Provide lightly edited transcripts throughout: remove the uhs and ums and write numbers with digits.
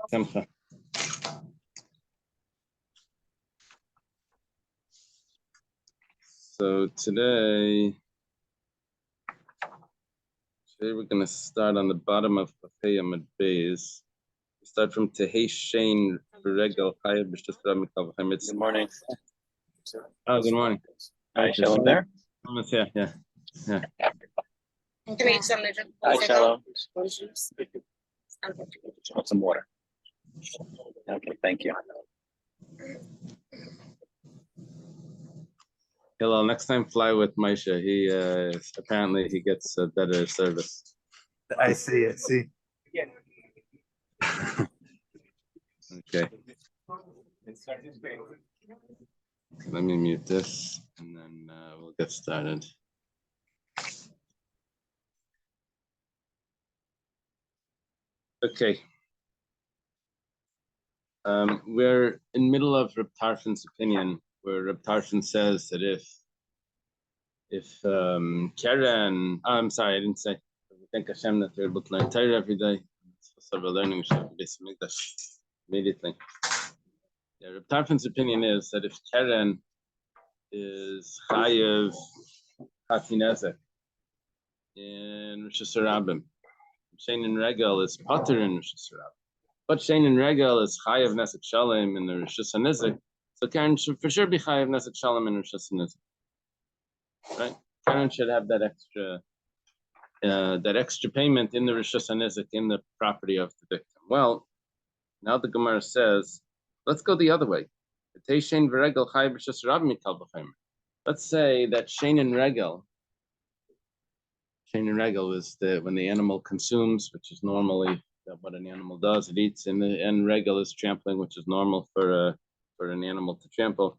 Simcha. So today we're going to start on the bottom of Papaya Mad Beis. We start from Tehei Shein Regel Chayav B'Shus Rabbi Mikal V'Chaim. Good morning. Oh, good morning. Hi, Shalom there. Yeah. Hi, Shalom. Want some water? Okay, thank you. Hillel, next time fly with Maisha. He apparently he gets a better service. I see. Okay. Let me mute this and then we'll get started. Okay. We're in middle of Reb Tarfon's opinion, where Reb Tarfon says that if Karen, I'm sorry, I didn't say. We thank Hashem that we're able to learn Torah every day. So we're learning we should have Beis Hamikdash immediately. Yeah, Reb Tarfon's opinion is that if Karen is Chayev Chatinezek in Rosh Hashanah, Shein and Regel is Potter in Rosh Hashanah. But Shein and Regel is Chayev Nesek Shalom in the Rosh Hashanah. So Karen should for sure be Chayev Nesek Shalom in Rosh Hashanah. Right? Karen should have that extra payment in the Rosh Hashanah in the property of the victim. Well, now the Gemara says, let's go the other way. Let's say that Shein and Regel is when the animal consumes, which is normally what an animal does. It eats, and Regel is trampling, which is normal for an animal to trample.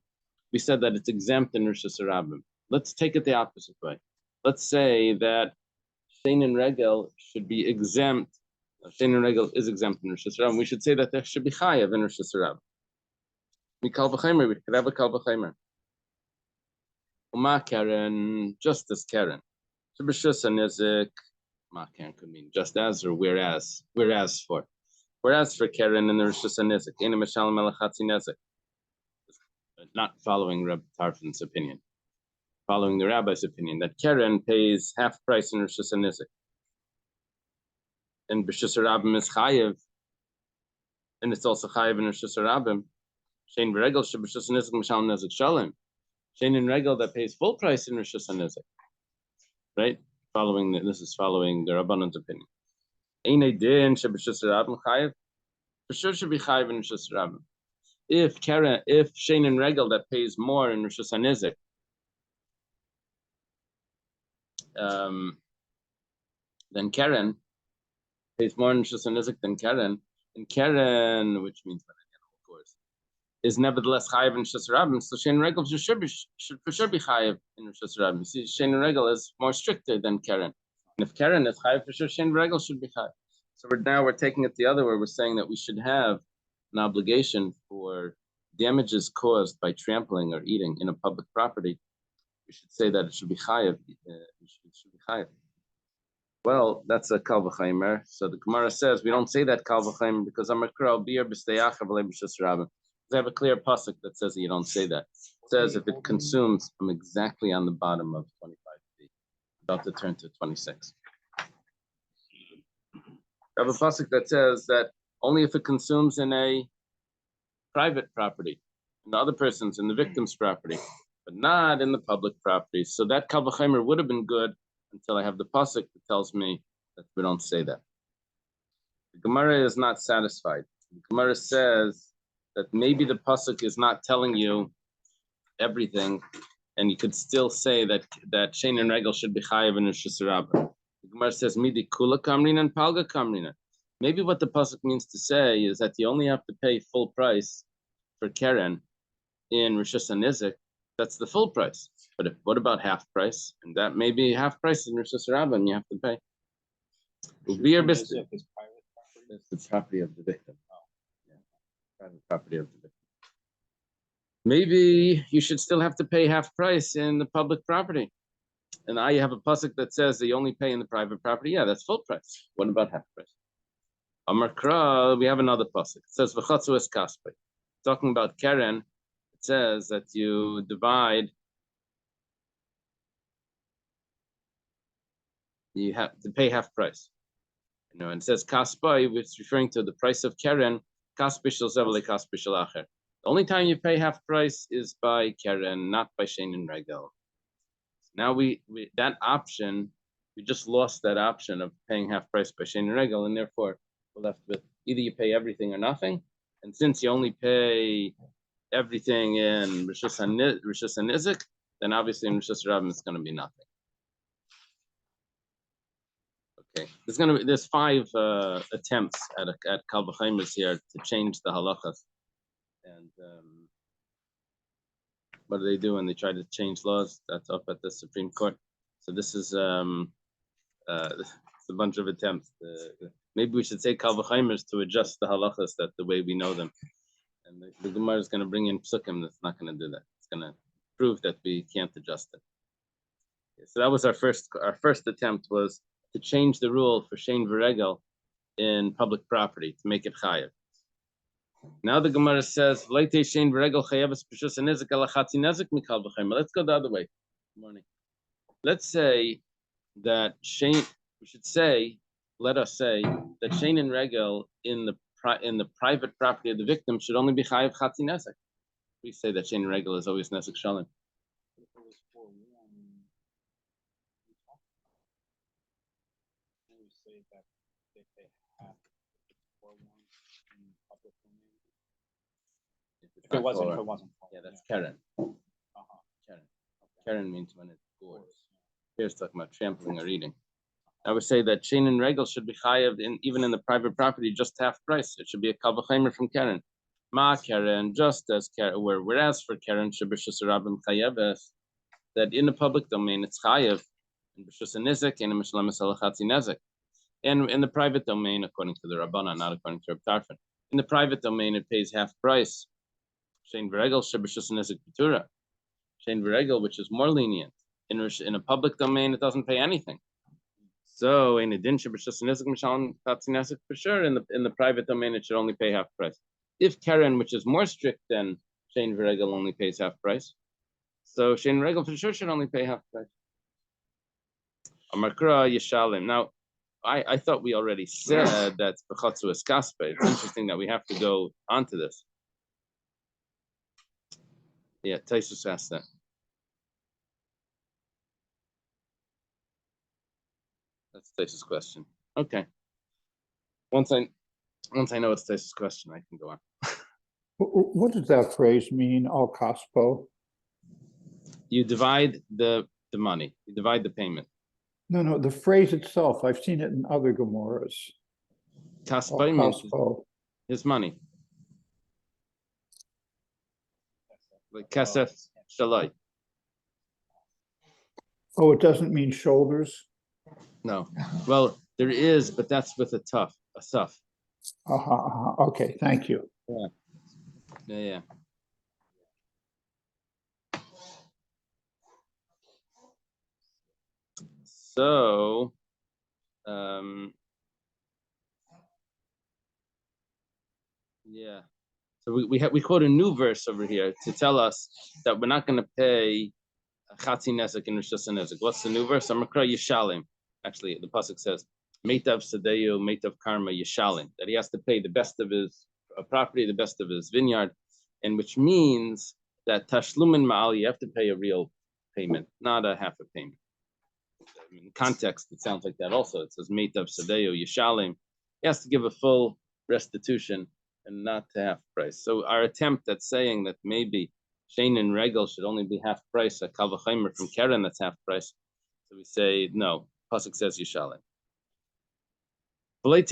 We said that it's exempt in Rosh Hashanah. Let's take it the opposite way. Let's say that Shein and Regel should be exempt. Shein and Regel is exempt in Rosh Hashanah. We should say that there should be Chayav in Rosh Hashanah. We could have a Kal V'Chaimer. Uma Karen, just as Karen. Shebeshus Nizik, Ma Karen could mean just as or whereas for. Whereas for Karen in the Rosh Hashanah Nizik, Ena Meshalem Elachatzi Nizik. Not following Reb Tarfon's opinion. Following the rabbi's opinion, that Karen pays half price in Rosh Hashanah Nizik. And B'Shus Rabim is Chayev. And it's also Chayev in Rosh Hashanah. Shein Regel Shebeshus Nizik Meshalem Nizik Shalom. Shein and Regel that pays full price in Rosh Hashanah Nizik. Right? This is following the Rabbanon's opinion. Einay din Shebeshus Rabim Chayev. For sure should be Chayev in Rosh Hashanah. If Shein and Regel that pays more in Rosh Hashanah then Karen pays more in Rosh Hashanah than Karen, and Karen, which means of course, is nevertheless Chayev in Rosh Hashanah. So Shein and Regel should for sure be Chayev in Rosh Hashanah. You see, Shein and Regel is more stricter than Karen, and if Karen is Chayev, for sure Shein and Regel should be Chayev. So we're taking it the other way. We're saying that we should have an obligation for damages caused by trampling or eating in a public property. We should say that it should be chayav. Well, that's a kal v'chaimer. So the Gemara says we don't say that kal v'chaimer because I'm a kral beer b'steyachav le'b'shus rabim. They have a clear pasuk that says that you don't say that. It says if it consumes, I'm exactly on the bottom of 25 feet, about to turn to 26. I have a pasuk that says that only if it consumes in a private property, in the other person's, in the victim's property, but not in the public property. So that kal v'chaimer would have been good until I have the pasuk that tells me that we don't say that. The Gemara is not satisfied. The Gemara says that maybe the pasuk is not telling you everything, and you could still say that Shein and Regel should be chayav in Rosh Hashanah. The Gemara says midi kula kamrina and palga kamrina. Maybe what the pasuk means to say is that you only have to pay full price for Karen in Rosh Hashanah. That's the full price. But what about half price? And that may be half price in Rosh Hashanah, and you have to pay. It's the property of the victim. Yeah. Private property of the victim. Maybe you should still have to pay half price in the public property. And now you have a pasuk that says that you only pay in the private property. Yeah, that's full price. What about half price? Amar Kra, we have another pasuk. It says v'chatzu es kaspe. Talking about Keren, it says that you divide. You have to pay half price. And it says kaspai, which is referring to the price of Keren. Kaspe shel zevele kaspe shel acher. The only time you pay half price is by Keren, not by Shein and Regel. Now we that option, we just lost that option of paying half price by Shein and Regel, and therefore we're left with either you pay everything or nothing. And since you only pay everything in Rishus HaNizik, then obviously in Rishus Rabim it's going to be nothing. Okay, there's 5 attempts at Kal V'chaimer here to change the halachas, and what do they do when they try to change laws? That's up at the Supreme Court. So this is it's a bunch of attempts. Maybe we should say Kal V'chaimers to adjust the halachas that the way we know them. And the Gemara is going to bring in psukim that's not going to do that. It's going to prove that we can't adjust it. Okay, so that was our first attempt was to change the rule for Shein V'regel in public property to make it chayav. Now the Gemara says, "Leite Shein V'regel chayavas b'shus hanizik ala chatzi nezik mikal v'chaimer." Let's go the other way. Good morning. Let's say that let us say that Shein and Regel in the private property of the victim should only be chayav chatzi nezek. We say that Shein and Regel is always nezek shalom. If it wasn't. Yeah, that's Keren. Keren means when it goes. Here's talking about trampling or eating. I would say that Shein and Regel should be chayav even in the private property, just half price. It should be a Kal V'chaimer from Keren. Ma Keren, just as Keren, whereas for Keren, Shebishus Rabim chayaves, that in the public domain it's chayav, in Bishus Nizik, and in Mishlemes Alachatzi Nezek. And in the private domain, according to the Rabbana, not according to Reb Tarfon, in the private domain it pays half price. Shein V'regel Shebishus Nizik B'tura. Shein V'regel, which is more lenient. In a public domain, it doesn't pay anything. So in a din Shebishus Nizik Mishalem Chatzi Nezek, for sure, in the private domain it should only pay half price. If Keren, which is more strict than Shein V'regel, only pays half price, so Shein V'regel for sure should only pay half price. Amar Kra Yishalim. Now, I thought we already said that b'chatzu es kaspe. It's interesting that we have to go onto this. Yeah, Taisus asked that. That's Taisus' question. Okay. Once I know it's Taisus' question, I can go on. What does that phrase mean, al kaspo? You divide the money. You divide the payment. No, the phrase itself. I've seen it in other Gemaras. Kaspai means his money. Like kasef shalai. Oh, it doesn't mean shoulders? No. Well, there is, but that's with a suf. Okay, thank you. Yeah. So, yeah. So we quote a new verse over here to tell us that we're not going to pay chatzi nezek and rishus nezek. What's the new verse? Amakra Yishalim. Actually, the pasuk says, "Meitav sadeyu, meitav karma Yishalim." That he has to pay the best of his property, the best of his vineyard, and which means that tashlumin ma'al, you have to pay a real payment, not a half a payment. In context, it sounds like that also. It says meitav sadeyu Yishalim. He has to give a full restitution and not half price. So our attempt at saying that maybe Shein and Regel should only be half price, a Kal V'chaimer from Keren that's half price. So we say no. Pasuk says Yishalim. Let's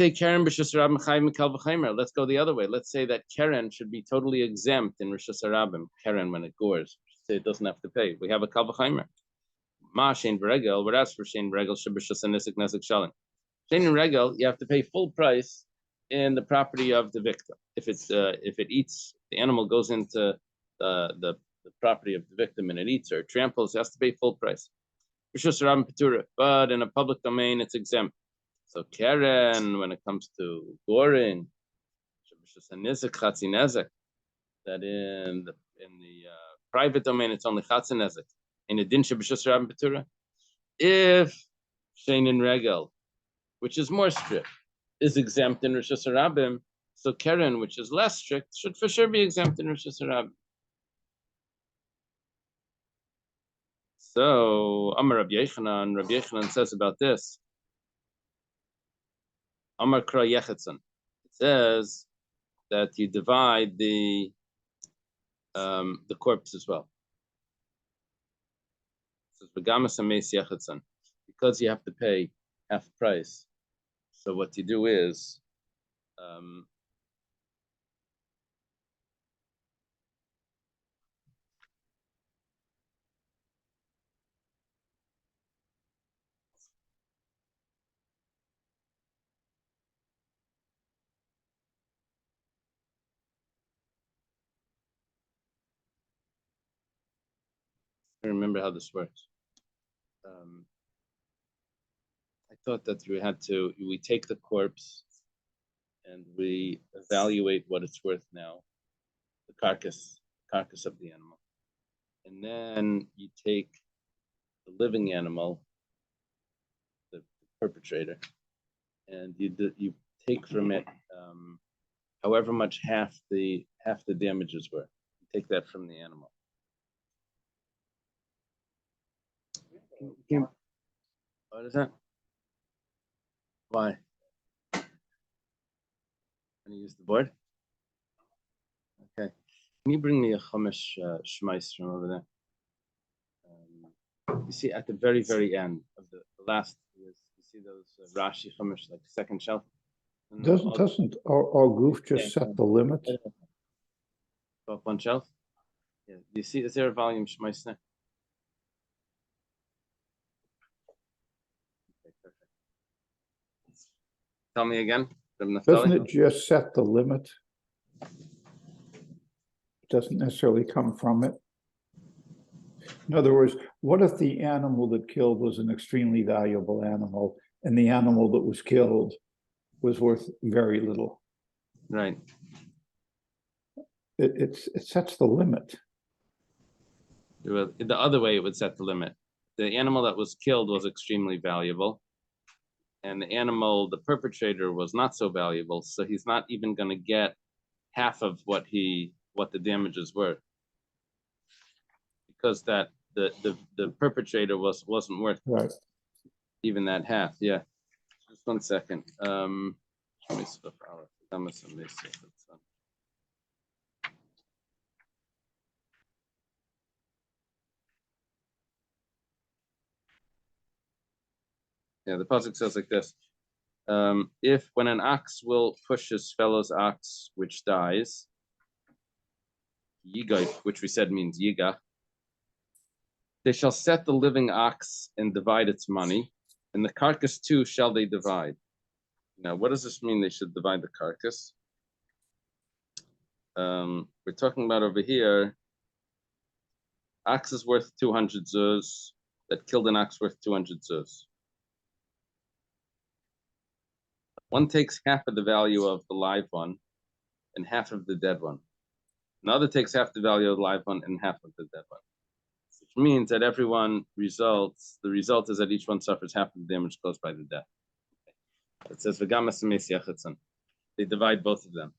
go the other way. Let's say that Keren should be totally exempt in Rishus Harabim. Keren when it gores, say it doesn't have to pay. We have a Kal V'chaimer. Ma Shein V'regel. Whereas for Shein V'regel should be B'shus Nisik Nesik Shalim. Shein and Regel, you have to pay full price in the property of the victim. If it eats, the animal goes into the property of the victim and it eats or it tramples, it has to pay full price. But in a public domain, it's exempt. So Karen, when it comes to goring, that in the private domain it's only chatzinezek. In a din shebishus rabim betura, if shein in regel, which is more strict, is exempt in rishus rabim, so Karen, which is less strict, should for sure be exempt in rishus rabim. So Amar Rabbi Yechanan says about this. Amar Kra Yechetzon. It says that you divide the corpse as well. It says Begamas Ameis Yechetzon, because you have to pay half price. So what you do is I remember how this works. I thought that we take the corpse and we evaluate what it's worth now, the carcass of the animal. And then you take the living animal, the perpetrator, and you take from it however much half the damages were. You take that from the animal. What is that? Why? Can you use the board? Okay. Can you bring me a chumash shmais from over there? You see at the very, very end of the last, you see those Rashi chumash, like the second shelf? Doesn't our goof just set the limit? Up one shelf? Yeah. Do you see, is there a volume shmais there? Okay, perfect. Tell me again. Doesn't it just set the limit? It doesn't necessarily come from it. In other words, what if the animal that killed was an extremely valuable animal and the animal that was killed was worth very little? Right. It sets the limit. The other way it would set the limit. The animal that was killed was extremely valuable, and the animal, the perpetrator, was not so valuable, so he's not even going to get half of what the damages were, because that the perpetrator wasn't worth even that half. Yeah. Just 1 second. Yeah, the pasuk says like this: if when an ox will push his fellow's ox which dies, yiga, which we said means yiga, they shall set the living ox and divide its money, and the carcass too shall they divide. Now, what does this mean? They should divide the carcass. We're talking about over here. Ox is worth 200 zuz. That killed an ox worth 200 zuz. One takes half of the value of the live one and half of the dead one. Another takes half the value of the live one and half of the dead one. Which means that the result is that each one suffers half of the damage caused by the death. It says, they divide both of them.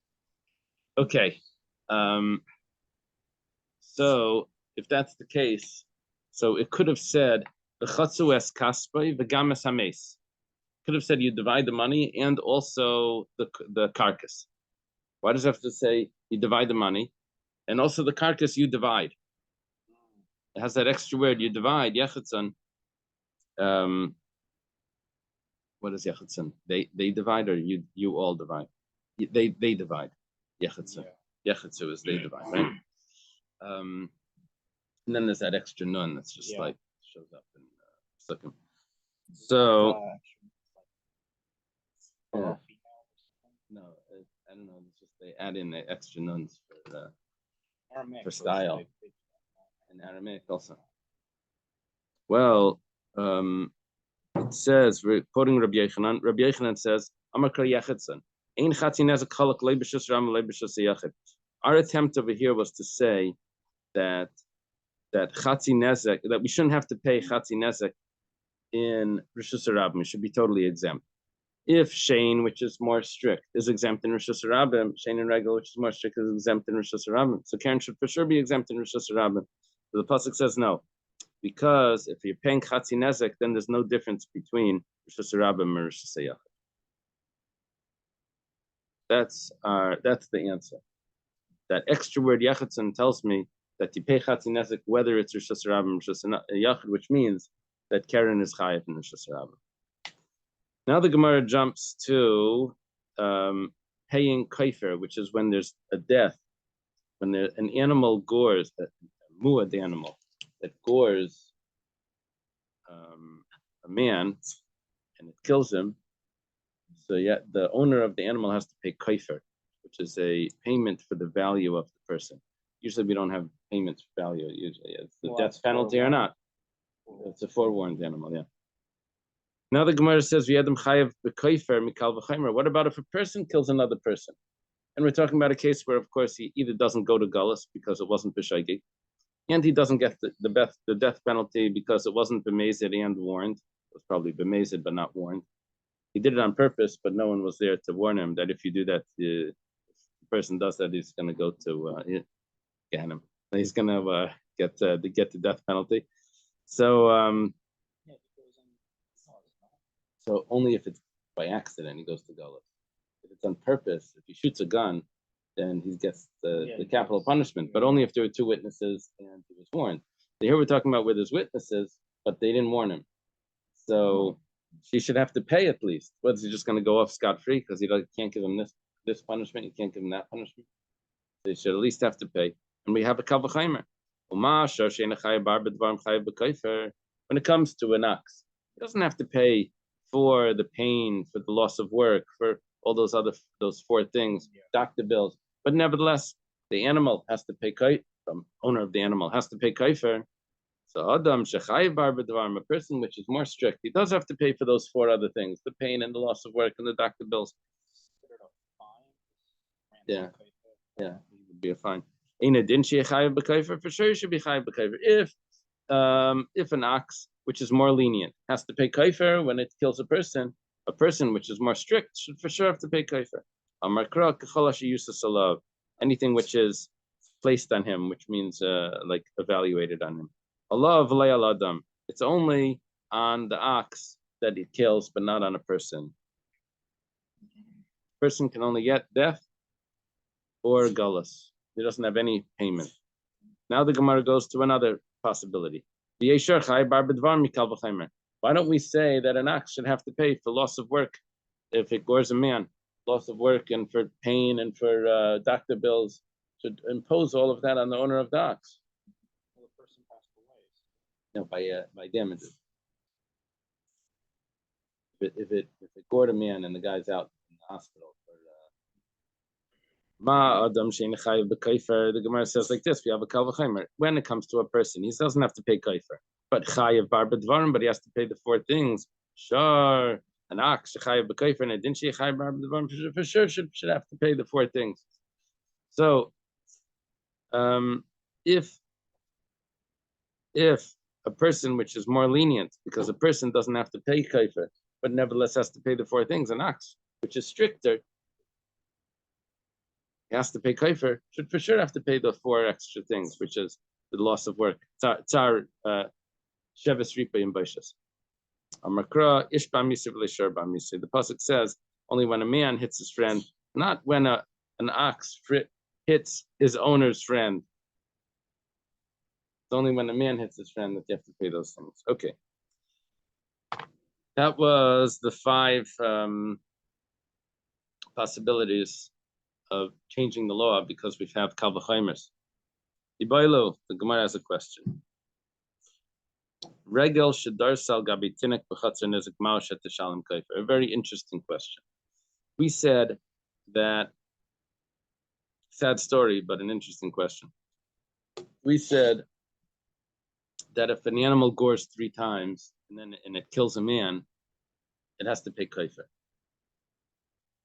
Okay. So if that's the case, so it could have said, could have said you divide the money and also the carcass. Why does it have to say you divide the money and also the carcass you divide? It has that extra word, you divide, yechetzon. What is yechetzon? They divide, or you all divide? They divide. Yechetzon. Yechetzu is they divide, right? And then there's that extra nun that's just like shows up in Sukkim. So no, I don't know. It's just they add in the extra nuns for style and Aramaic also. Well, it says, we're quoting Rabbi Yochanan. Rabbi Yochanan says, "Amar kol yachidson, ein chatzi nezek chalak lo b'shus ram lo b'shus yachid." Our attempt over here was to say that chatzi nezek, that we shouldn't have to pay chatzi nezek in Rishus Harabim. It should be totally exempt. If Shane, which is more strict, is exempt in Rishus Harabim, Shane and Regel, which is more strict, is exempt in Rishus Harabim. So Karen should for sure be exempt in Rishus Harabim. So the pasuk says no, because if you're paying chatzi nezek, then there's no difference between Rishus Harabim and Rishus Yachid. That's the answer. That extra word Yachidson tells me that you pay chatzi nezek whether it's Rishus Harabim or Rishus Yachid, which means that Karen is chayav in Rishus Harabim. Now the Gemara jumps to paying kaifer, which is when there's a death, when an animal gores, a muad animal that gores a man and it kills him. So yet the owner of the animal has to pay kaifer, which is a payment for the value of the person. Usually we don't have payments for value. Usually it's the death penalty or not. It's a forewarned animal, yeah. Now the Gemara says, "V'yadam chayav b'kaifer mikal v'chaimer." What about if a person kills another person? And we're talking about a case where, of course, he either doesn't go to Gullus because it wasn't b'shaigi, and he doesn't get the death penalty because it wasn't b'mezid and warned. It was probably b'mezid but not warned. He did it on purpose, but no one was there to warn him that if you do that, if the person does that, he's going to go to Gehenna. He's going to get the death penalty. So. So only if it's by accident he goes to Gullus. If it's on purpose, if he shoots a gun, then he gets the capital punishment. But only if there were two witnesses and he was warned. So here we're talking about where there's witnesses, but they didn't warn him. So she should have to pay at least. What's he just going to go off scot-free because he can't give him this punishment, you can't give him that punishment? They should at least have to pay. And we have a kavachaimer. When it comes to an ox, he doesn't have to pay for the pain, for the loss of work, for all those four things, doctor bills. But nevertheless, the animal has to pay kaifer. The owner of the animal has to pay kaifer. So Adam shechayiv bar b'dvarim, a person which is more strict, he does have to pay for those four other things: the pain and the loss of work and the doctor bills. Yeah, it would be a fine. Didn't she chayiv b'kaifer? For sure, you should be chayiv b'kaifer. If an ox, which is more lenient, has to pay kaifer when it kills a person which is more strict should for sure have to pay kaifer. Anything which is placed on him, which means like evaluated on him. It's only on the ox that it kills, but not on a person. Person can only get death or gullus. He doesn't have any payment. Now the Gemara goes to another possibility. Why don't we say that an ox should have to pay for loss of work if it gores a man, loss of work and for pain and for doctor bills, should impose all of that on the owner of the ox? Well, the person passed away. No, by damages. If it gored a man and the guy's out in the hospital the Gemara says like this: we have a kavachaimer. When it comes to a person, he doesn't have to pay kaifer, but chayiv bar b'dvarim, but he has to pay the four things. Sure, an ox chayiv b'kaifer, and didn't she chayiv bar b'dvarim for sure should have to pay the four things. So, if a person which is more lenient, because a person doesn't have to pay kaifer, but nevertheless has to pay the four things, an ox which is stricter, he has to pay kaifer, should for sure have to pay the four extra things, which is the loss of work. Tsar sheves ripa in baishas. Amakra ish b'misir v'leishar b'misir. The pasuk says only when a man hits his friend, not when an ox hits his owner's friend. It's only when a man hits his friend that you have to pay those things. Okay. That was the 5 possibilities of changing the law because we have kal v'chaimers. Ibailo, the Gemara has a question. Regel shedar sal gabi tinek b'chatzar nezik mao shetishalim kaifer. A very interesting question. We said that, sad story, but an interesting question. We said that if an animal gores 3 times and it kills a man, it has to pay kaifer.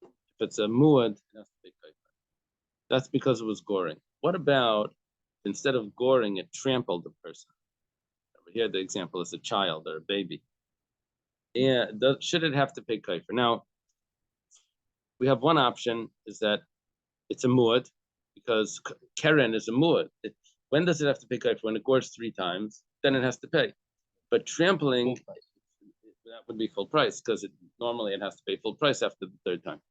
If it's a muad, it has to pay kaifer. That's because it was goring. What about instead of goring, it trampled the person? Over here, the example is a child or a baby. Yeah, should it have to pay kaifer? Now, we have one option is that it's a muad because keren is a muad. When does it have to pay kaifer? When it gores 3 times, then it has to pay. But trampling, that would be full price because normally it has to pay full price after the 3rd time.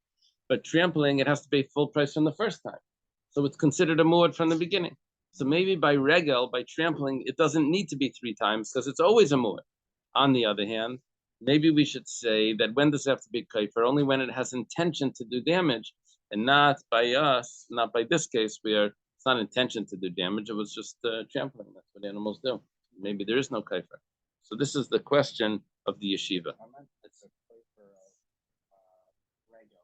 But trampling, it has to pay full price from the 1st time. So it's considered a muad from the beginning. So maybe by regel, by trampling, it doesn't need to be 3 times because it's always a muad. On the other hand, maybe we should say that when does it have to be kaifer? Only when it has intention to do damage, and not by us, not by this case, where it's not intention to do damage. It was just trampling. That's what animals do. Maybe there is no kaifer. So this is the question of the yeshiva. It's a kaifer of regular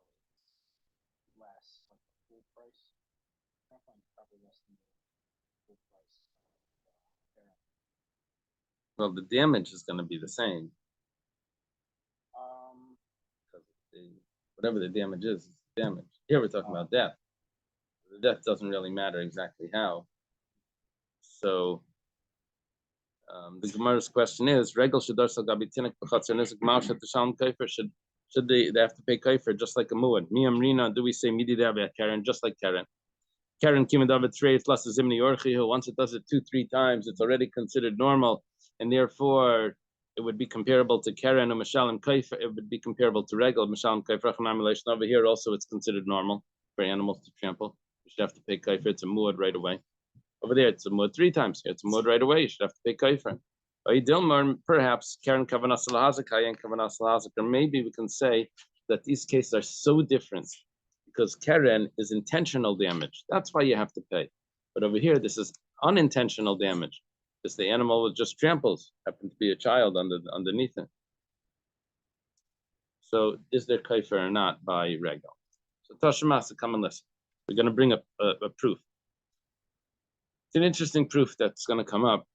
less, like the full price. Probably less than the full price. Well, the damage is going to be the same. Whatever the damage is damage. Here we're talking about death. The death doesn't really matter exactly how. So the Gemara's question is: Regel should should they have to pay kaifer just like a muad? Miyam rina, do we say midi Karen just like Karen? Karen kimadav trade plus zimni orchihu. Once it does it 2-3 times, it's already considered normal, and therefore it would be comparable to Karen or Mishalim Kaifer. It would be comparable to Regel, Mishalim Kaifer. Over here also it's considered normal for animals to trample. You should have to pay Kaifer. It's a muad right away. Over there it's a muad 3 times. Here it's a muad right away. You should have to pay Kaifer. Perhaps Karen Kavanas Lahazik, Kayan Kavanas Lahazik, or maybe we can say that these cases are so different because Karen is intentional damage. That's why you have to pay. But over here, this is unintentional damage. Because the animal was just tramples, happened to be a child underneath it. So is there kaifer or not by Regel? So Tashemasa, come and listen. We're going to bring up a proof. It's an interesting proof that's going to come up.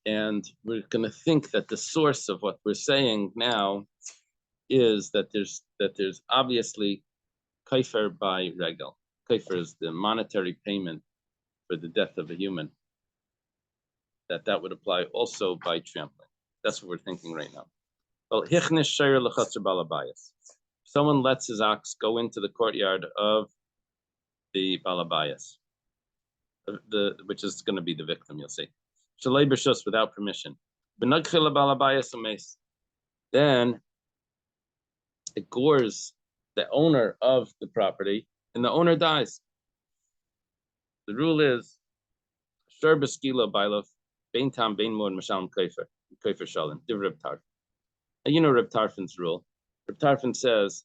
And we're going to think that the source of what we're saying now is that there's obviously kaifer by Regel. Kaifer is the monetary payment for the death of a human. That would apply also by trampling. That's what we're thinking right now. Well, someone lets his ox go into the courtyard of the balabayas, which is going to be the victim, you'll see. Shalei b'shus, without permission. Then it gores the owner of the property, and the owner dies. The rule is, shur b'skila bailof, bein tam bein mod mashalem kaifer shalom. Div Reb Tarfon. And you know Reb Tarfon's rule. Reb Tarfon says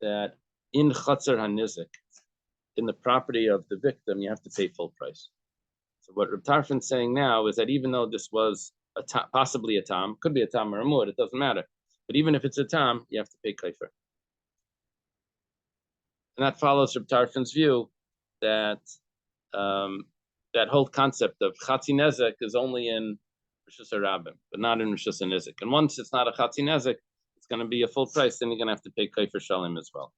that in chatzar hanizik, in the property of the victim, you have to pay full price. So what Reb Tarfon's saying now is that even though this was possibly a tam, could be a tam or a mud, it doesn't matter. But even if it's a tam, you have to pay kaifer. And that follows Reb Tarfon's view that that whole concept of chatzi nezek is only in Rishus HaRabim, but not in Rishus HaNizik. And once it's not a chatzi nezek, it's going to be a full price, then you're going to have to pay kaifer shalim as well.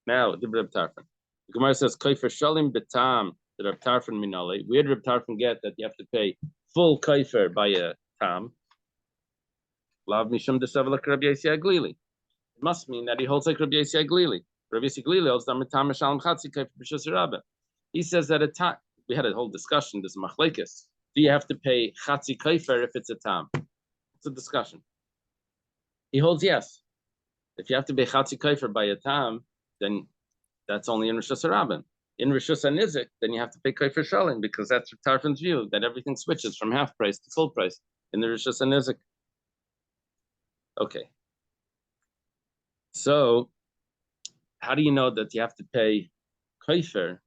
Now, the Reb Tarfon. The Gemara says, kaifer shalim betam, the Reb Tarfon minale. Where did Reb Tarfon get that you have to pay full kaifer by a tam? Lav mishum desavelak Rabbi Yossi Aglili. It must mean that he holds like Rabbi Yossi Aglili. Rabbi Yossi Aglili holds that tam shalim chatzi kaifer Rishus HaRabim. He says that a tam, we had a whole discussion, this machlekes. Do you have to pay chatzi kaifer if it's a tam? It's a discussion. He holds yes. If you have to pay chatzi kaifer by a tam, then that's only in Rishus HaRabim. In Rishus HaNizik, then you have to pay kaifer shalim because that's Tarfon's view that everything switches from half price to full price in the Rishus HaNizik. Okay. So, how do you know that you have to pay kaifer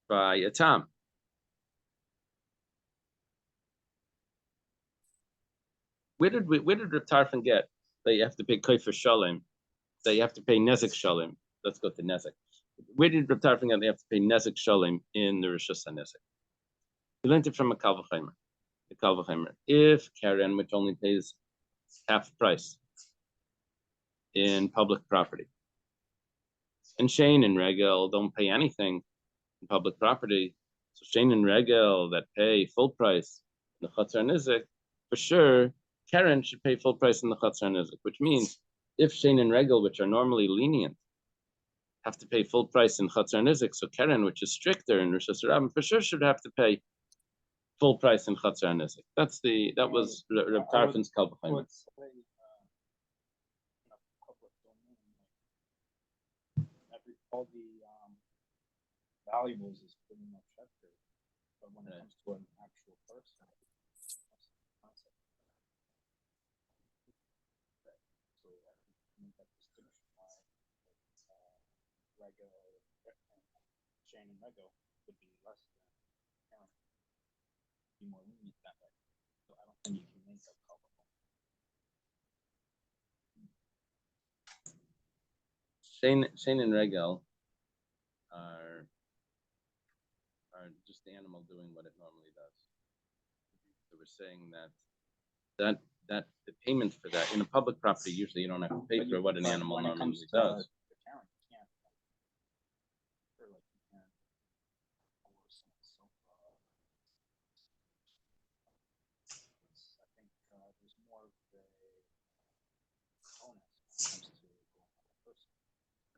by a tam? Where did Reb Tarfon get that you have to pay kaifer shalim, that you have to pay nezek shalim? Let's go to nezek. Where did Reb Tarfon get that you have to pay nezek shalim in the Rishus HaNizik? He learned it from a Kal V'Chomer. the kal v'chomer. If Karen, which only pays half price in public property, and Shane and Regel don't pay anything in public property, so Shane and Regel that pay full price in the Chatzar Nizik, for sure, Karen should pay full price in the Chatzar Nizik, which means if Shane and Regel, which are normally lenient, have to pay full price in Chatzar Nizik, so Karen, which is stricter in Rosh Hashanah, for sure should have to pay full price in Chatzar Nizik. That was Reb Tarfon's kal v'chomer. Let's say, in a public domain, all the valuables is pretty much separate, but when it comes to an actual person, that's the concept. So I think that distinction why Rego and Shane and Rego would be less than Karen, be more lenient that way. So I don't think you can make that culpable. Shane and Regel are just the animal doing what it normally does. So we're saying that the payment for that in a public property, usually you don't have to pay for what an animal normally does.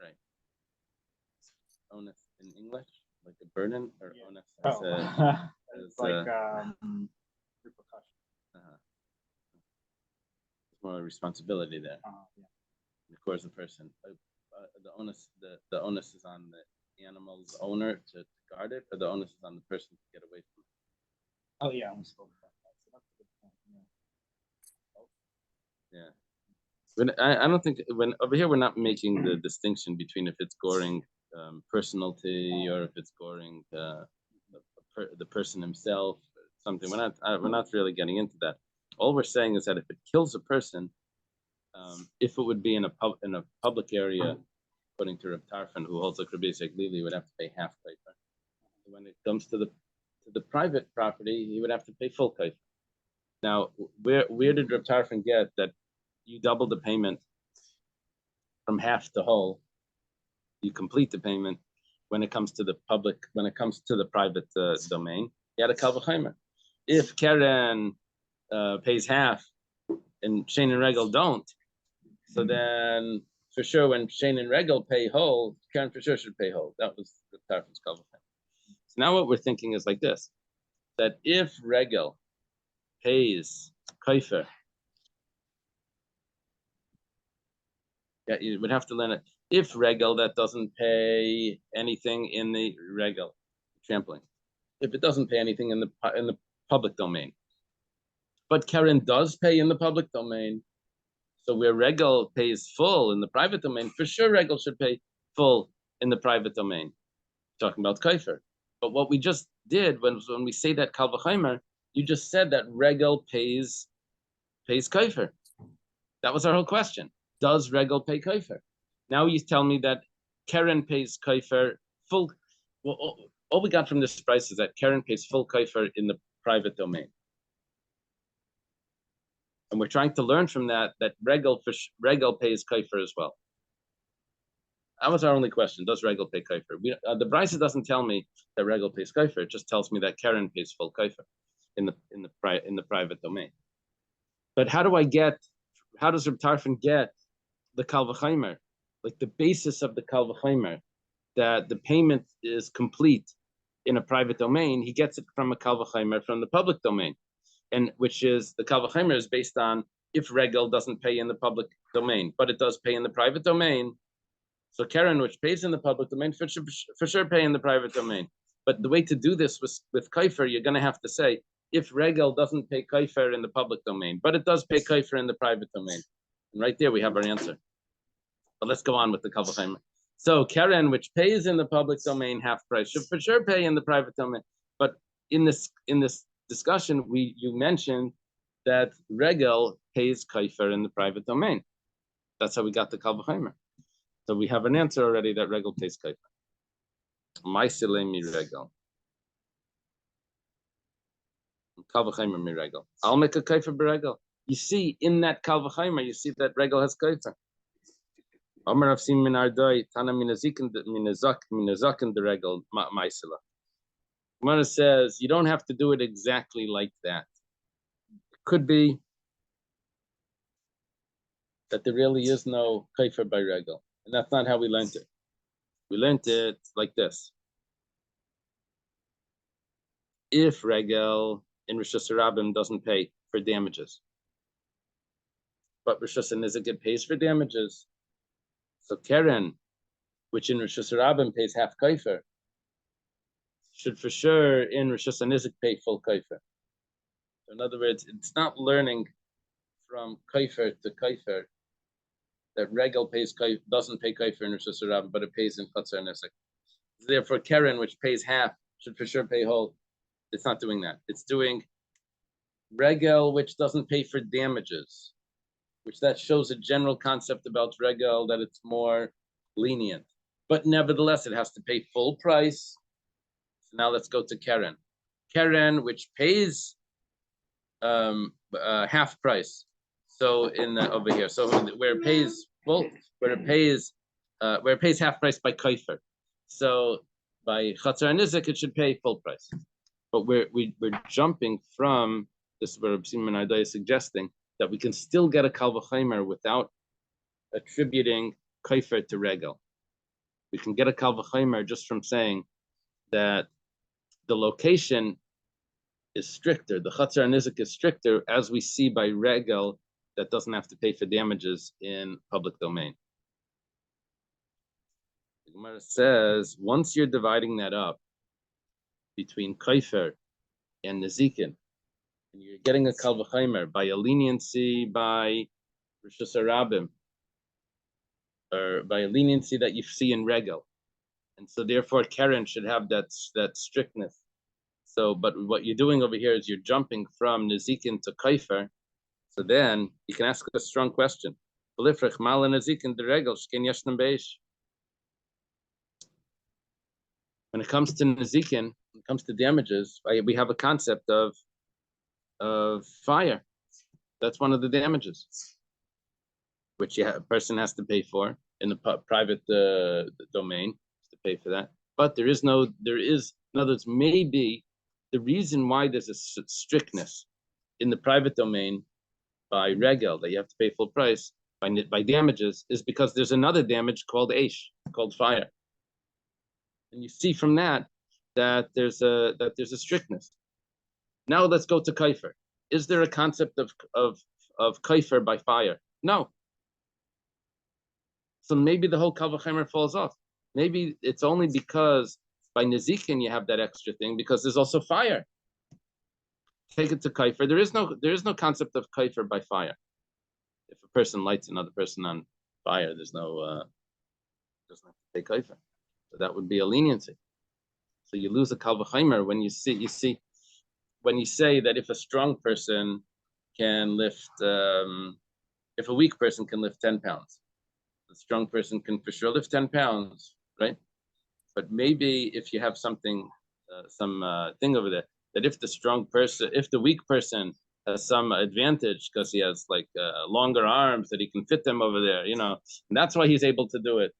Right. Onus in English, like a burden, or onus as It's like repercussion. There's more responsibility there. Yeah. Of course, the person, the onus is on the animal's owner to guard it, or the onus is on the person to get away from it. Oh yeah, I spoke about that. So that's a good point. Yeah. I don't think over here we're not making the distinction between if it's goring personality or if it's goring the person himself. Something we're not really getting into that. All we're saying is that if it kills a person, if it would be in a public area, according to Reb Tarfon, who holds like Rabbi Yisrael Lili, would have to pay half kaifer. When it comes to the private property, he would have to pay full kaifer. Now, where did Reb Tarfon get that you double the payment from half to whole? You complete the payment when it comes to the public, when it comes to the private domain. You had a kal v'chomer. If Karen pays half and Shane and Regel don't, so then for sure when Shane and Regel pay whole, Karen for sure should pay whole. That was the Tarfon's kal v'chomer. So now what we're thinking is like this, that if Regel pays kaifer, yeah, you would have to learn it. If Regel that doesn't pay anything in the Regel trampling, if it doesn't pay anything in the public domain, but Karen does pay in the public domain, so where Regel pays full in the private domain, for sure Regel should pay full in the private domain. Talking about kaifer. But what we just did when we say that kal v'chomer, you just said that Regel pays kaifer. That was our whole question. Does Regel pay kaifer? Now you tell me that Karen pays kaifer full. Well, all we got from this price is that Karen pays full kaifer in the private domain. And we're trying to learn from that Regel pays kaifer as well. That was our only question. Does Regel pay kaifer? The Brisa doesn't tell me that Regel pays kaifer. It just tells me that Karen pays full kaifer in the private domain. But how does Reb Tarfon get the kal v'chomer, like the basis of the kal v'chomer, that the payment is complete in a private domain? He gets it from a kal v'chomer from the public domain, and which is the kal v'chomer is based on if Regel doesn't pay in the public domain, but it does pay in the private domain. So Karen, which pays in the public domain, for sure pay in the private domain. But the way to do this with kaifer, you're going to have to say, if Regel doesn't pay kaifer in the public domain, but it does pay kaifer in the private domain. And right there we have our answer. But let's go on with the kal v'chomer. So Karen, which pays in the public domain half price, should for sure pay in the private domain. But in this discussion, you mentioned that Regel pays kaifer in the private domain. That's how we got the kal v'chomer. So we have an answer already that Regel pays kaifer. Ma'asilei mi Regel. Kal v'chaimer miregel. I'll make a kaifer beregel. You see, in that kal v'chaimer, you see that regel has kaifer. Amar Rav Sim min ardoi tana minazakin the regel ma'isela. Gemara says you don't have to do it exactly like that. It could be that there really is no kaifer by regel, and that's not how we learned it. We learned it like this: if regel in Rosh Hashanah doesn't pay for damages, but Rosh Hashanah pays for damages, so Keren, which in Rosh Hashanah pays half kaifer, should for sure in Rosh Hashanah pay full kaifer. So in other words, it's not learning from kaifer to kaifer that regel doesn't pay kaifer in Rosh Hashanah, but it pays in Chatzar Nisik. Therefore, Keren, which pays half, should for sure pay whole. It's not doing that. It's doing regel, which doesn't pay for damages, which that shows a general concept about regel that it's more lenient. But nevertheless, it has to pay full price. So now let's go to Keren. Keren, which pays half price. So over here, so where it pays half price by kaifer. So by chatzar nizik, it should pay full price. But we're jumping from this is where Reb Simon Ardai is suggesting that we can still get a kal v'chaimer without attributing kaifer to regel. We can get a kal v'chaimer just from saying that the location is stricter, the chatzar nizik is stricter, as we see by regel that doesn't have to pay for damages in public domain. The Gemara says once you're dividing that up between kaifer and nezikin, and you're getting a kal v'chaimer by a leniency by Rosh Hashanah, or by a leniency that you see in regel, and so therefore Keren should have that strictness. So, but what you're doing over here is you're jumping from nezikin to kaifer. So then you can ask a strong question: when it comes to nezikin, when it comes to damages, we have a concept of fire. That's one of the damages, which a person has to pay for in the private domain, to pay for that. But there is, in other words, maybe the reason why there's a strictness in the private domain by regel that you have to pay full price by damages is because there's another damage called aish, called fire, and you see from that there's a strictness. Now let's go to kaifer. Is there a concept of kaifer by fire? No. So maybe the whole kal v'chaimer falls off. Maybe it's only because by nezikin you have that extra thing because there's also fire. Take it to kaifer. There is no concept of kaifer by fire. If a person lights another person on fire, there's no doesn't have to pay kaifer. So that would be a leniency. So you lose a kal v'chaimer when you see when you say that if a strong person can lift, if a weak person can lift 10 pounds, the strong person can for sure lift 10 pounds, right? But maybe if you have something, thing over there, that if the weak person has some advantage because he has like longer arms that he can fit them over there, and that's why he's able to do it.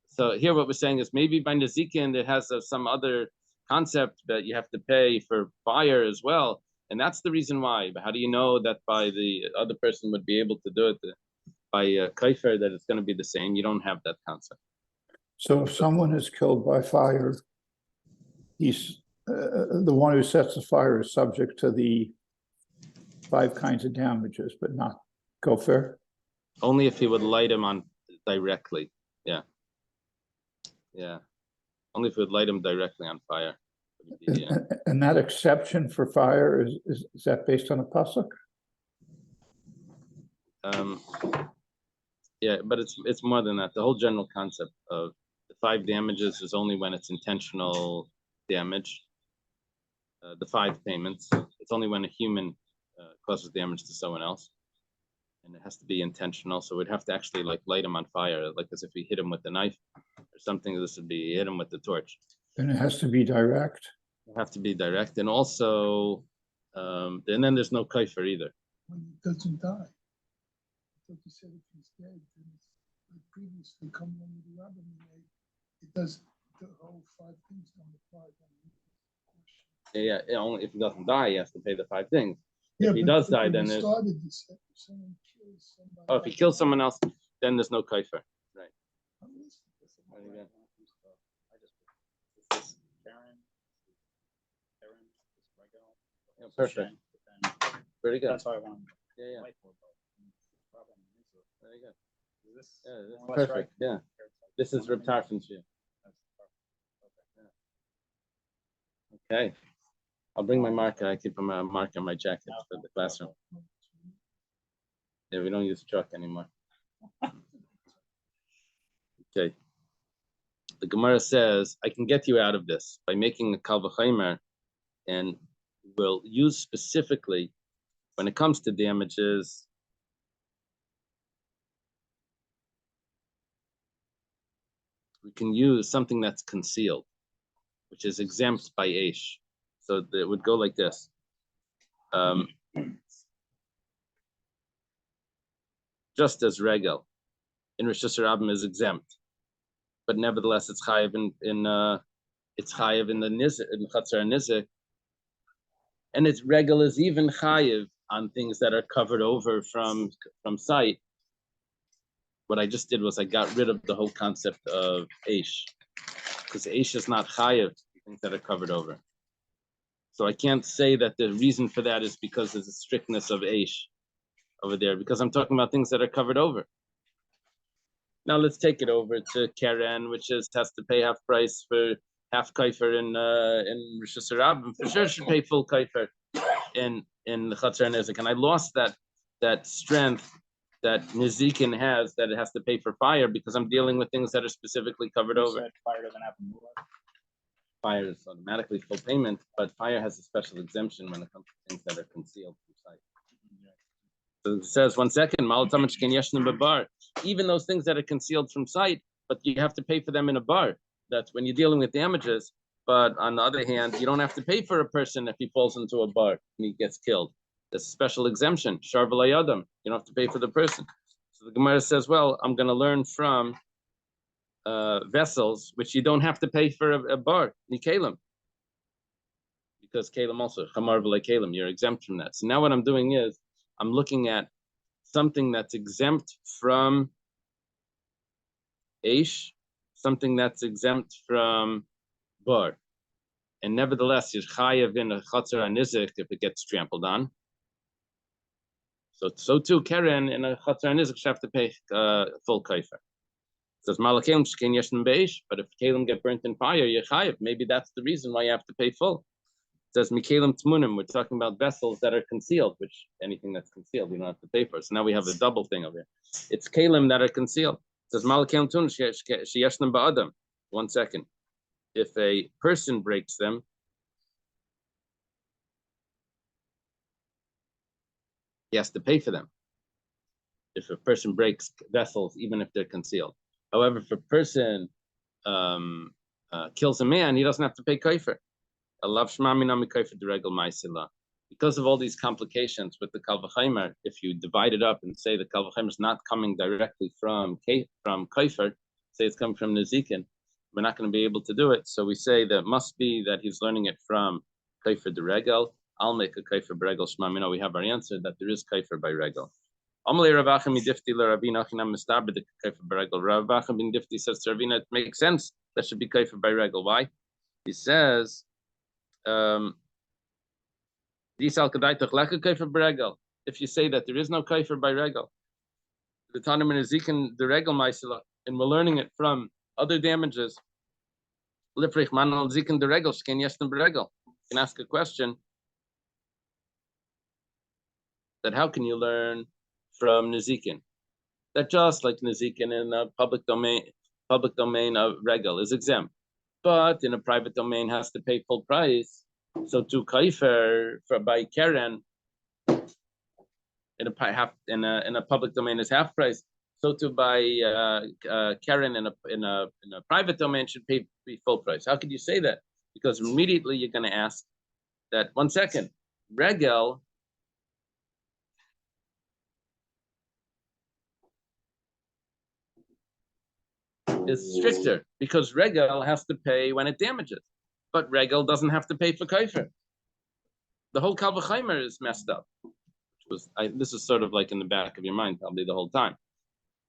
So here what we're saying is maybe by nezikin it has some other concept that you have to pay for fire as well, and that's the reason why. But how do you know that by the other person would be able to do it by kaifer that it's going to be the same? You don't have that concept. So if someone is killed by fire, he's the one who sets the fire is subject to the 5 kinds of damages, but not kofar. Only if he would light him on directly. Yeah. Only if we would light him directly on fire. And that exception for fire is that based on a pasuk? Yeah, but it's more than that. The whole general concept of the 5 damages is only when it's intentional damage. The 5 payments, it's only when a human causes damage to someone else, and it has to be intentional. So we'd have to actually like light him on fire, like as if we hit him with a knife or something. This would be hit him with the torch. And it has to be direct. It have to be direct, and also And then there's no kaifer either. When it doesn't die. I thought you said if he's dead, then it's like previously coming under the rabbin, it does the whole 5 things don't apply. Yeah, only if he doesn't die, he has to pay the 5 things. Yeah, If he but does die, when then you there's. started this, if someone kills somebody. Oh, if he kills someone else, then there's no kaifer. Right. Yeah, perfect. Very good. That's why I wanted. Yeah. Whiteboard, Very good. Is this? Yeah, this is more or less perfect. right? Yeah. This is Reb Tarfan's view. Okay. I'll bring my marker. I keep a marker in my jacket for the classroom. Yeah, we don't use truck anymore. Okay. The Gemara says, I can get you out of this by making a kal v'chomer, and we'll use specifically when it comes to damages. We can use something that's concealed, which is exempt by Aish. So it would go like this. Just as Regel in Rosh Hashanah is exempt, but nevertheless it's chayiv in the nizik, in Chatzar Nizik, and its Regel is even chayiv on things that are covered over from sight. What I just did was I got rid of the whole concept of Aish, because Aish is not chayiv, things that are covered over. So I can't say that the reason for that is because there's a strictness of Aish over there, because I'm talking about things that are covered over. Now let's take it over to Keren, which has to pay half price for half kaifer in Rosh Hashanah. For sure should pay full kaifer in the Chatzar Nizik. And I lost that strength that Nizikin has, that it has to pay for fire, because I'm dealing with things that are specifically covered over. Fire doesn't have a mula. Fire is automatically full payment, but fire has a special exemption when it comes to things that are concealed from sight. So it says, 1 second, even those things that are concealed from sight, but you have to pay for them in a bar. That's when you're dealing with damages. But on the other hand, you don't have to pay for a person if he falls into a bar and he gets killed. There's a special exemption. Shar v'layadam. You don't have to pay for the person. So the Gemara says, well, I'm going to learn from vessels, which you don't have to pay for a bar, Nikalim. Because Kalim also, Chamar v'lay Kalim, you're exempt from that. So now what I'm doing is, I'm looking at something that's exempt from Aish, something that's exempt from bar. And nevertheless, you're chayav in a chatzar nizik if it gets trampled on. So too, Keren in a chatzar nizik should have to pay full kaifer. It says malakelim shkein yeshnim beish, but if kalim get burnt in fire, you're chayav. Maybe that's the reason why you have to pay full. It says mikalim tmunim. We're talking about vessels that are concealed, which anything that's concealed you don't have to pay for. So now we have a double thing over here. It's kalim that are concealed. It says malakelim tmunim sheyeshnim ba'adam. 1 second. If a person breaks them, he has to pay for them. If a person breaks vessels, even if they're concealed. However, if a person kills a man, he doesn't have to pay kaifer. Because of all these complications with the kal v'chomer, if you divide it up and say the kal v'chomer is not coming directly from kaifer, say it's coming from Nezikin, we're not going to be able to do it. So we say that must be that he's learning it from kaifer de regel. I'll make a kaifer b'regel shma mina. We have our answer that there is kaifer by regel. Amalei Rav Acha midifti l'Ravina chinam mistaber the kaifer by regel. Rav Acha bin difti says to Ravina, it makes sense that should be kaifer by regel. Why? He says, if you say that there is no kaifer by regel, the Tanim and Ezekiel the regel ma'isila, and we're learning it from other damages. Lifrich man al Ezekiel the regel shkein yeshtem b'regel. You can ask a question that how can you learn from Nezikin? That just like Nezikin in a public domain of regel is exempt, but in a private domain has to pay full price. So to kaifer by Keren in a public domain is half price. So to buy Keren in a private domain should be full price. How could you say that? Because immediately you're going to ask that 1 second. regel is stricter because regel has to pay when it damages, but regel doesn't have to pay for kaifer. The whole kal v'chaimer is messed up. This is sort of like in the back of your mind probably the whole time.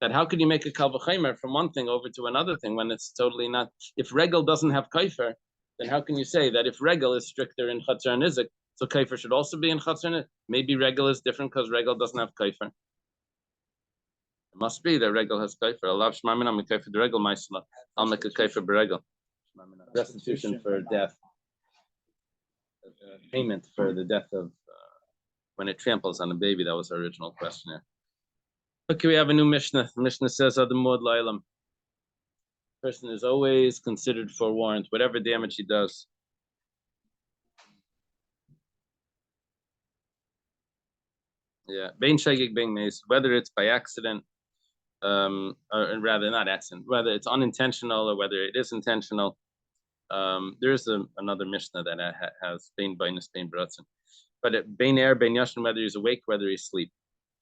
That how could you make a kal v'chaimer from one thing over to another thing when it's totally not? If regel doesn't have kaifer, then how can you say that if regel is stricter in chatzar and nizik, so kaifer should also be in chatzar and nizik? Maybe regel is different because regel doesn't have kaifer. It must be that regel has kaifer. Allah shmamina mi kaifer the regel ma'isla. I'll make a kaifer beregel. Restitution for death. Payment for the death of when it tramples on a baby. That was our original question here. Okay, we have a new Mishnah. The Mishnah says, Adam Mod Lailam. Person is always considered forewarned, whatever damage he does. Yeah, Bein Shagig Bein Meis, whether it's by accident, or rather not accident, whether it's unintentional or whether it is intentional. There's another Mishnah that has Bein Beinus, Bein Bratzen. But Bein Er, Bein Yashin, whether he's awake, whether he's asleep.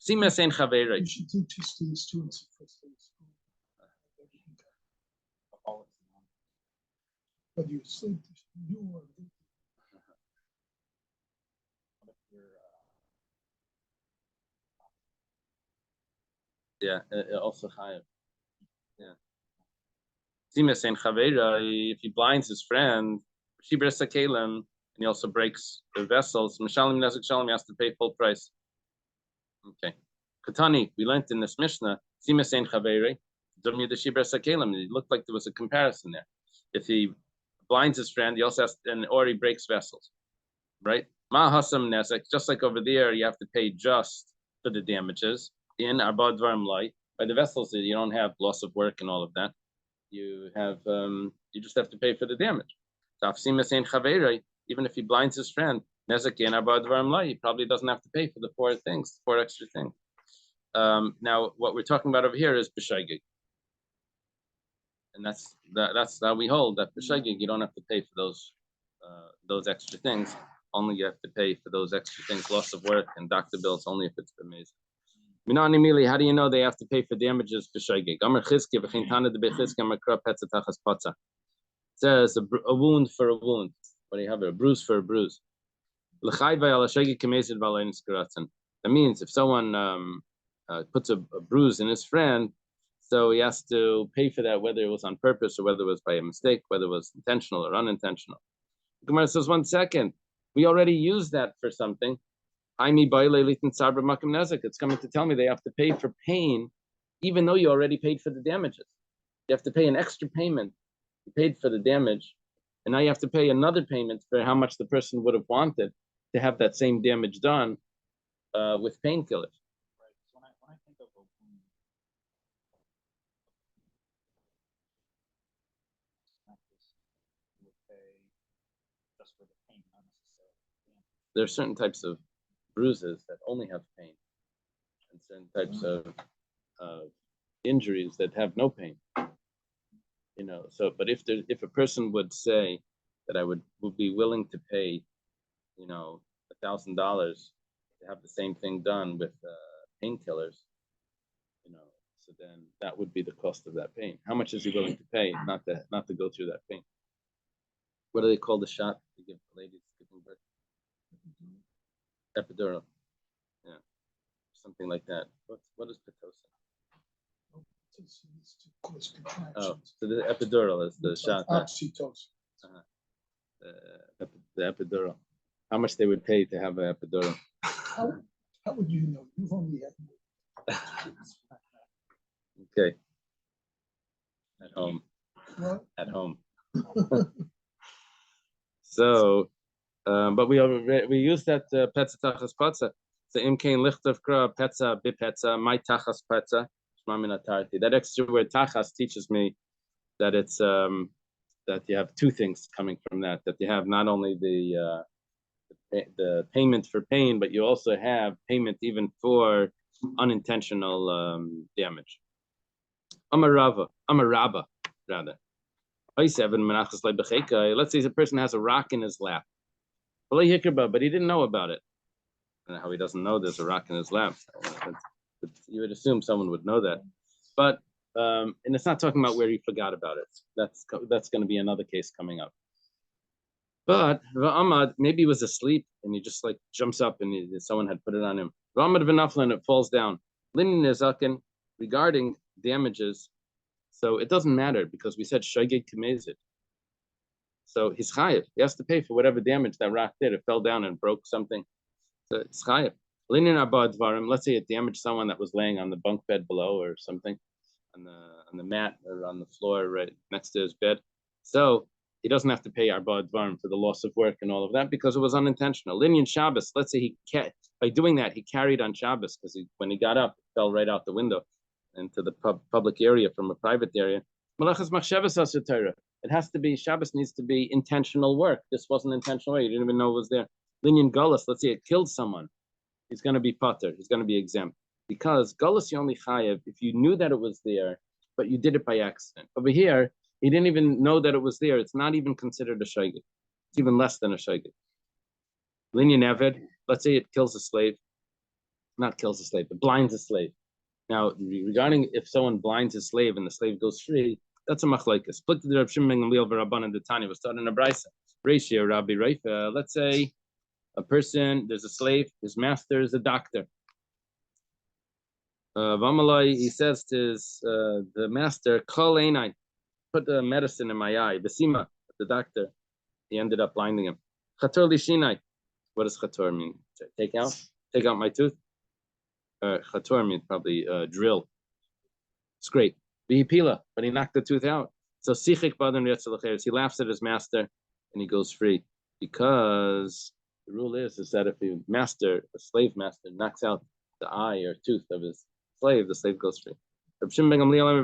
You should teach this to your students first day of school. But you sleep, you are. Yeah, also chayav. Yeah. If he blinds his friend, and he also breaks the vessels, Mishalim Nezik Shalom, he has to pay full price. Okay. Katani, we learned in this Mishnah, it looked like there was a comparison there. If he blinds his friend, he also has to, or he breaks vessels. Right? Ma Hasam Nezik, just like over there, you have to pay just for the damages. In Arbad Dvarim Lai, by the vessels, you don't have loss of work and all of that. You have you just have to pay for the damage. Even if he blinds his friend, he probably doesn't have to pay for the four extra things. Now, what we're talking about over here is b'shaygig, and that's how we hold that b'shaygig. You don't have to pay for those extra things. Only you have to pay for those extra things, loss of work and doctor bills. Only if it's amazing. How do you know they have to pay for damages b'shaygig? It says a wound for a wound. What do you have? A bruise for a bruise. That means if someone puts a bruise in his friend, so he has to pay for that, whether it was on purpose or whether it was by a mistake, whether it was intentional or unintentional. Gemara says, 1 second, we already used that for something. It's coming to tell me they have to pay for pain, even though you already paid for the damages. You have to pay an extra payment. You paid for the damage, and now you have to pay another payment for how much the person would have wanted to have that same damage done with painkillers. Right. So when I think of a wound, you would pay just for the pain, not necessarily the damage. There are certain types of bruises that only have pain, and certain types of injuries that have no pain. So but if a person would say that I would be willing to pay, $1,000 to have the same thing done with painkillers, so then that would be the cost of that pain. How much is he willing to pay not to go through that pain? What do they call the shot to give ladies giving birth? Epidural. Yeah, something like that. What is pitocin? Oh, so the epidural is the shot. Oxytocin. The epidural. How much they would pay to have an epidural? How would you know? You've only had Okay. At home. what? At home. So, but we use that petza tachas petza. So imkein lichtov kra petza bipetza my tachas petza. That extra word tachas teaches me that it's that you have two things coming from that you have not only the payment for pain, but you also have payment even for unintentional damage. Amarava rather. Let's say a person has a rock in his lap, but he didn't know about it. don't know how he doesn't know there's a rock in his lap. But you would assume someone would know that. But and it's not talking about where he forgot about it. That's going to be another case coming up. But Ahmad, maybe he was asleep and he just like jumps up and someone had put it on him. Ahmad v'naflan, it falls down. Linin nezaken, regarding damages, so it doesn't matter because we said shogeg kamezid. So he's chayiv. He has to pay for whatever damage that rock did. It fell down and broke something. So it's chayiv. Linin abad dvarim. Let's say it damaged someone that was laying on the bunk bed below or something, on the mat or on the floor right next to his bed. So he doesn't have to pay arbad dvarim for the loss of work and all of that because it was unintentional. Linin Shabbos. Let's say by doing that he carried on Shabbos because when he got up, it fell right out the window into the public area from a private area. Malachas machshavas asur Torah. It has to be, Shabbos needs to be intentional work. This wasn't intentional work. You didn't even know it was there. Linyan Gullus, let's say it killed someone. He's going to be pater. He's going to be exempt. Because Gullus, you only chayev if you knew that it was there, but you did it by accident. Over here, he didn't even know that it was there. It's not even considered a shogeg. It's even less than a shogeg. Linyan Eved, let's say it kills a slave. Not kills a slave, but blinds a slave. Now, regarding if someone blinds a slave and the slave goes free, that's a machlokes. Split the Reb Shimon ben Gamliel v'Rabban and the Tanya. We're starting a brisa. Ratio Rabbi Reifa. Let's say a person, there's a slave, his master is a doctor. Vamalai, he says to the master, Kol einai, put the medicine in my eye. Besima, the doctor, he ended up blinding him. Chator lishinai. What does chator mean? Take out my tooth. Chator means probably drill, scrape. Vihipila, but he knocked the tooth out. So sichik badan yetzalacheres, he laughs at his master and he goes free because the rule is that if a slave master, knocks out the eye or tooth of his slave, the slave goes free. Reb Shimon ben Gamliel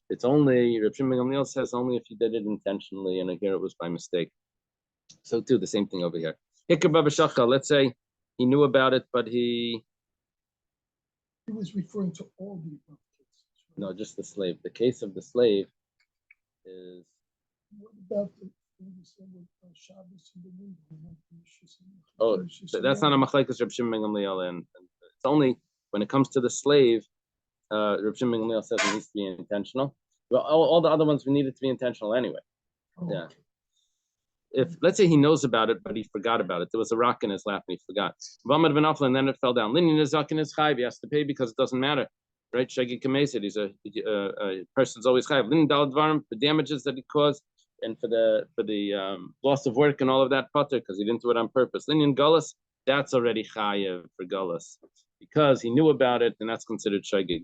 it's only, Reb Shimon ben Gamliel says only if you did it intentionally, and here it was by mistake. So too, the same thing over here. Let's say he knew about it, but he was referring to all the above cases. Right? No, just the slave. The case of the slave is. What about the Shabbos in the window? Oh, that's not a machlekes Reb Shimon ben Gamliel, and it's only when it comes to the slave. Reb Shimon ben Gamliel says it needs to be intentional. Well, all the other ones we need it to be intentional anyway. Oh, Yeah. okay. If let's say he knows about it, but he forgot about it. There was a rock in his lap and he forgot. And then it fell down. Linyan Nezaken is chayv. He has to pay because it doesn't matter, right? Shegi Kamesid. He's a person's always chayv. Linyan Dal Dvarim, the damages that he caused, and for the loss of work and all of that pater because he didn't do it on purpose. Linyan Gullus, that's already chayev for Gullus because he knew about it, and that's considered shegi.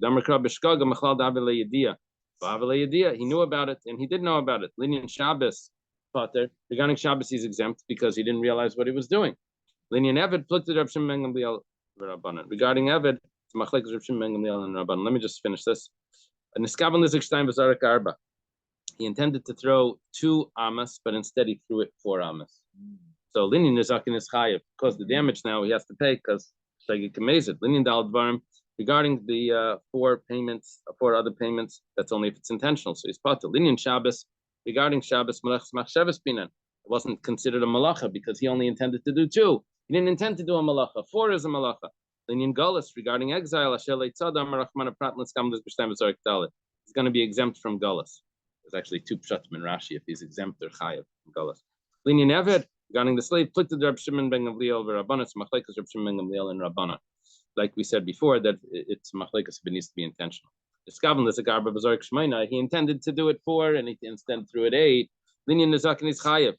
He knew about it and he did know about it. Linyan Shabbos. Pater. Regarding Shabbos, he's exempt because he didn't realize what he was doing. Linyan Eved plukted Reb Shimon ben Gamliel v'Rabbanan. Regarding Eved, it's machlekes Reb Shimon ben Gamliel and Rabbanan. Let me just finish this. He intended to throw 2 amas, but instead he threw it 4 amas. So Linyan Nezaken is chayev because the damage now he has to pay because shegi kamezid. Linyan Dal Dvarim. Regarding the 4 other payments, that's only if it's intentional. So he's pater. Linyan Shabbos. Regarding Shabbos, Malachas Machshavas Binan, it wasn't considered a malacha because he only intended to do 2. He didn't intend to do a malacha. 4 is a malacha. Linyan Gullus, regarding exile, he's going to be exempt from Gullus. There's actually 2 pshatim in Rashi if he's exempt or chayav from Gullus. Linyan Eved, regarding the slave, plukted Reb Shimon ben Gamliel v'Rabbanan, it's machlekes Reb Shimon ben Gamliel and Rabbanan. Like we said before, that it's machlekes, but it needs to be intentional. He intended to do it 4 and he instead threw it 8. Linyan Nezaken is chayev.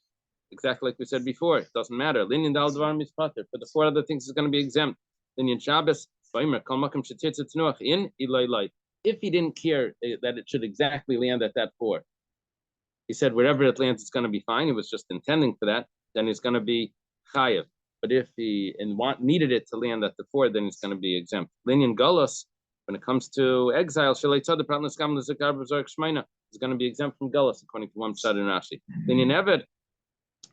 Exactly like we said before. It doesn't matter. Linyan Dal Dvarim is pater. For the 4 other things is going to be exempt. Linyan Shabbos. If he didn't care that it should exactly land at that 4, he said wherever it lands, it's going to be fine. He was just intending for that. Then it's going to be chayev. But if he needed it to land at the 4, then it's going to be exempt. Linyan Gullus. When it comes to exile, is going to be exempt from Gullus, according to one pshat in Rashi. Linyan Eved,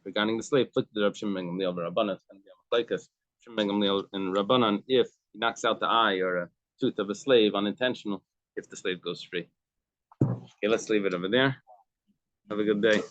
regarding the slave, put the Reb Shimon ben Gamliel v'Rabbanan, it's going to be a machlekes Shimon ben Gamliel and Rabbanan if he knocks out the eye or a tooth of a slave unintentional, if the slave goes free. Okay, let's leave it over there. Have a good day.